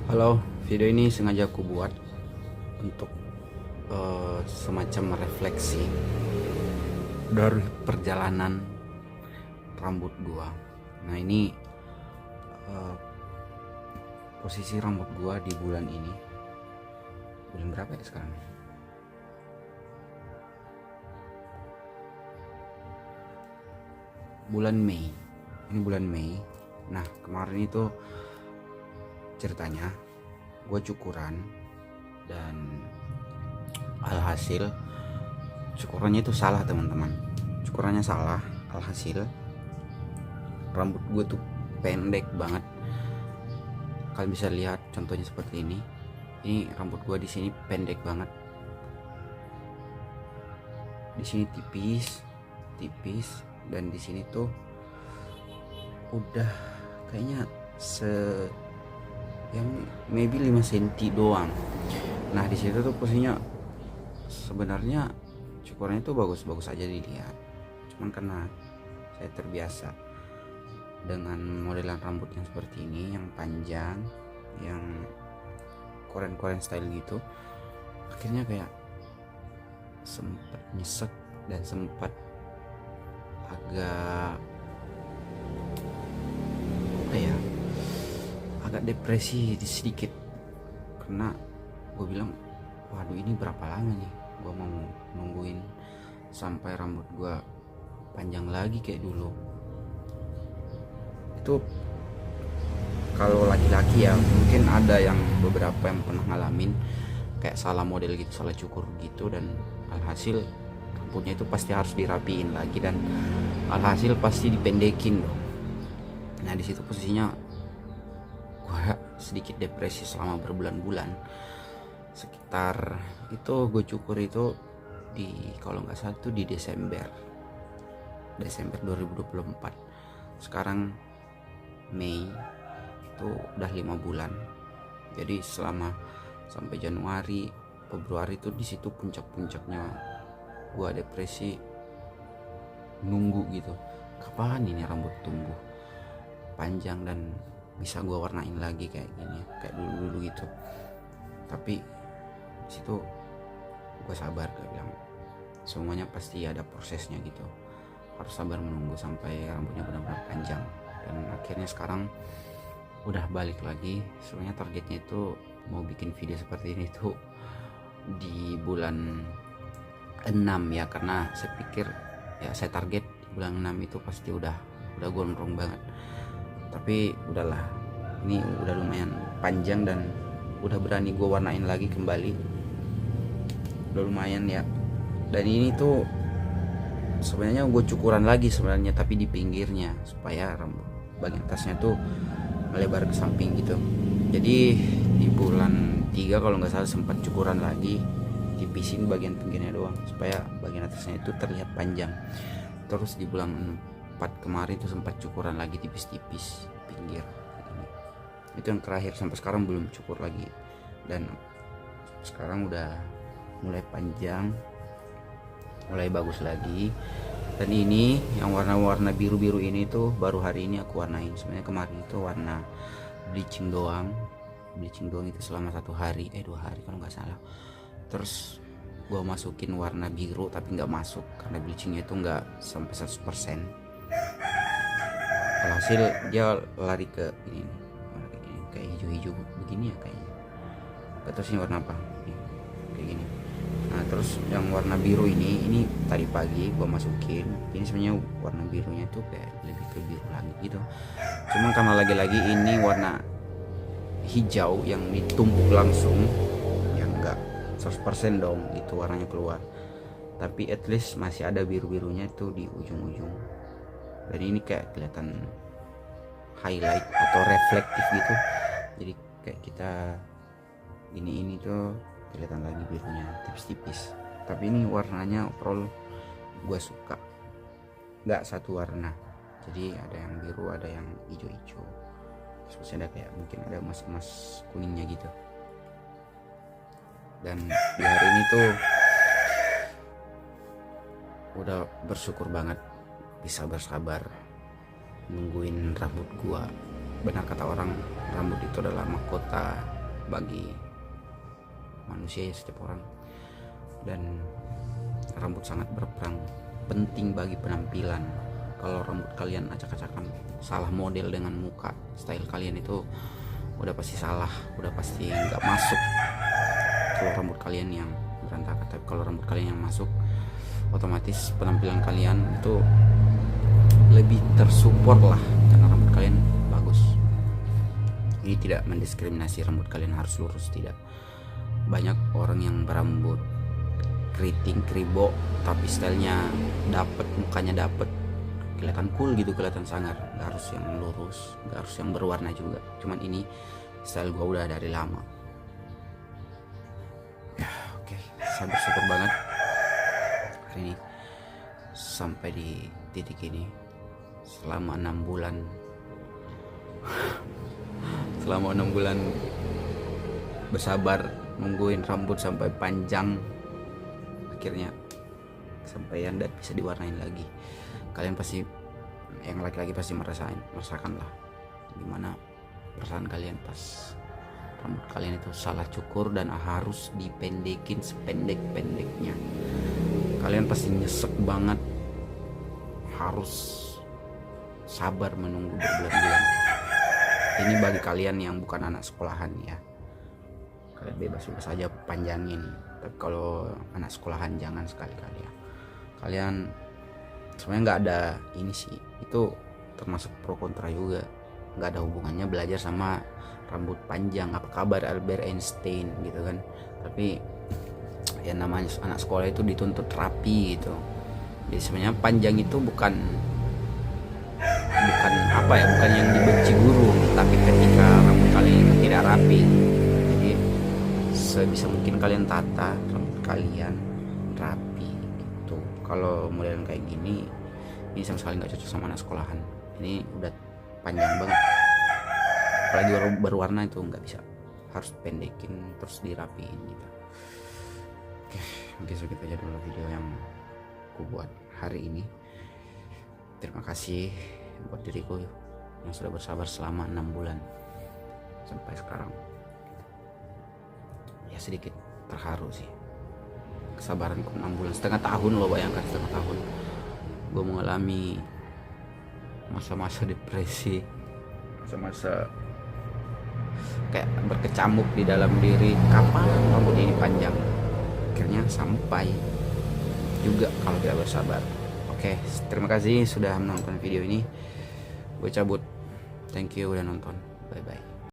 Halo, video ini sengaja aku buat untuk semacam refleksi dari perjalanan rambut gua. Nah, ini eh, posisi rambut gua di bulan ini. Bulan berapa ya sekarang? Bulan Mei. Ini bulan Mei. Nah, kemarin itu ceritanya gue cukuran dan alhasil cukurannya itu salah, teman-teman. Cukurannya salah, alhasil rambut gue tuh pendek banget. Kalian bisa lihat contohnya seperti ini. Ini rambut gue di sini pendek banget, di sini tipis dan di sini tuh udah kayaknya yang maybe 5 cm doang. Nah, di situ tuh posisinya sebenarnya cukurannya tuh bagus-bagus aja dilihat, cuman karena saya terbiasa dengan modelan rambut yang seperti ini, yang panjang, yang koren-koren style gitu, akhirnya kayak sempat nyesek dan sempat agak apa ya, agak depresi sedikit, karena gue bilang waduh, ini berapa lama nih gue mau nungguin sampai rambut gue panjang lagi kayak dulu. Itu kalau laki-laki ya, mungkin ada yang beberapa yang pernah ngalamin kayak salah model gitu, salah cukur gitu, dan alhasil rambutnya itu pasti harus dirapiin lagi dan alhasil pasti dipendekin dong. Nah, di situ posisinya gue sedikit depresi selama berbulan-bulan. Sekitar itu gue cukur itu di, kalau nggak salah itu di Desember 2024. Sekarang Mei, itu udah 5 bulan. Jadi selama sampai Januari, Februari itu di situ puncak-puncaknya gue depresi, nunggu gitu kapan ini rambut tumbuh panjang dan bisa gue warnain lagi kayak gini, kayak dulu gitu. Tapi di situ gue sabar, gue bilang semuanya pasti ada prosesnya gitu, harus sabar menunggu sampai rambutnya benar-benar panjang. Dan akhirnya sekarang udah balik lagi. Sebenarnya targetnya itu mau bikin video seperti ini tuh di bulan 6 ya, karena saya pikir ya, saya target di bulan 6 itu pasti udah gondrong banget. Tapi udahlah, ini udah lumayan panjang dan udah berani gue warnain lagi kembali, udah lumayan ya. Dan ini tuh sebenarnya gue cukuran lagi sebenarnya, tapi di pinggirnya supaya rambut bagian atasnya tuh melebar ke samping gitu. Jadi di bulan 3 kalau nggak salah sempat cukuran lagi, tipisin bagian pinggirnya doang supaya bagian atasnya itu terlihat panjang. Terus di bulan 4 kemarin itu sempat cukuran lagi tipis-tipis pinggir. Itu yang terakhir, sampai sekarang belum cukur lagi. Dan sekarang udah mulai panjang, mulai bagus lagi. Dan ini yang warna-warna biru-biru ini tuh baru hari ini aku warnain. Sebenarnya kemarin itu warna bleaching doang itu selama 1 hari 2 hari kalau nggak salah. Terus gue masukin warna biru tapi nggak masuk karena bleachingnya itu nggak sampai 100%. Alhasil dia lari ke ini, kayak hijau-hijau begini ya kayaknya. Terus ini warna apa? Kayak gini. Nah, terus yang warna biru ini tadi pagi gua masukin. Ini sebenarnya warna birunya tuh kayak lebih ke biru lagi gitu. Cuman karena lagi-lagi ini warna hijau yang ditumpuk langsung, yang enggak 100% dong itu warnanya keluar. Tapi at least masih ada biru-birunya itu di ujung-ujung. Dan ini kayak kelihatan highlight atau reflektif gitu. Jadi kayak kita ini tuh kelihatan lagi birunya tipis-tipis. Tapi ini warnanya overall gue suka, nggak satu warna. Jadi ada yang biru, ada yang hijau-hijau, terus ada kayak mungkin ada emas-emas kuningnya gitu. Dan di hari ini tuh udah bersyukur banget bisa bersabar nungguin rambut gua. Benar kata orang, rambut itu adalah mahkota bagi manusia ya, setiap orang. Dan rambut sangat berperan penting bagi penampilan. Kalau rambut kalian acak-acakan, salah model dengan muka, style kalian itu udah pasti salah, udah pasti nggak masuk. Kalau rambut kalian yang berantakan, tapi kalau rambut kalian yang masuk, otomatis penampilan kalian itu lebih tersupport lah, karena rambut kalian bagus. Ini tidak mendiskriminasi rambut kalian harus lurus, tidak. Banyak orang yang berambut keriting kribo tapi stylenya dapet, mukanya dapet, kelihatan cool gitu, kelihatan sangar. Gak harus yang lurus, gak harus yang berwarna juga. Cuman ini style gua udah dari lama ya. Oke, saya bersyukur banget hari ini sampai di titik ini. Selama 6 bulan selama 6 bulan bersabar nungguin rambut sampai panjang, akhirnya kesampaian dan bisa diwarnain lagi. Kalian pasti, yang laki-laki pasti merasakan lah gimana perasaan kalian pas rambut kalian itu salah cukur dan harus dipendekin sependek-pendeknya. Kalian pasti nyesek banget, harus sabar menunggu berbulan-bulan. Ini bagi kalian yang bukan anak sekolahan ya, kalian bebas-bebas saja panjangin. Tapi kalau anak sekolahan jangan sekali-kali ya. Kalian sebenarnya nggak ada ini sih, itu termasuk pro kontra juga, nggak ada hubungannya belajar sama rambut panjang. Apa kabar Albert Einstein gitu kan. Tapi ya namanya anak sekolah itu dituntut rapi gitu. Jadi sebenarnya panjang itu bukan apa ya, bukan yang dibenci guru, tapi ketika rambut kalian itu tidak rapi. Jadi sebisa mungkin kalian tata rambut kalian rapi gitu. Kalau model kayak gini, ini sama sekali nggak cocok sama anak sekolahan. Ini udah panjang banget, apalagi berwarna itu nggak bisa, harus pendekin terus dirapiin gitu. Oke, mungkin segitu aja dulu video yang aku buat hari ini. Terima kasih buat diriku yang sudah bersabar selama 6 bulan sampai sekarang. Ya sedikit terharu sih, kesabaranku 6 bulan, setengah tahun loh, bayangkan setengah tahun gue mengalami masa-masa depresi, masa-masa kayak berkecamuk di dalam diri, kapan rambut ini panjang. Akhirnya sampai juga kalau tidak bersabar. Oke, terima kasih sudah menonton video ini. Gue cabut. Thank you udah nonton. Bye bye.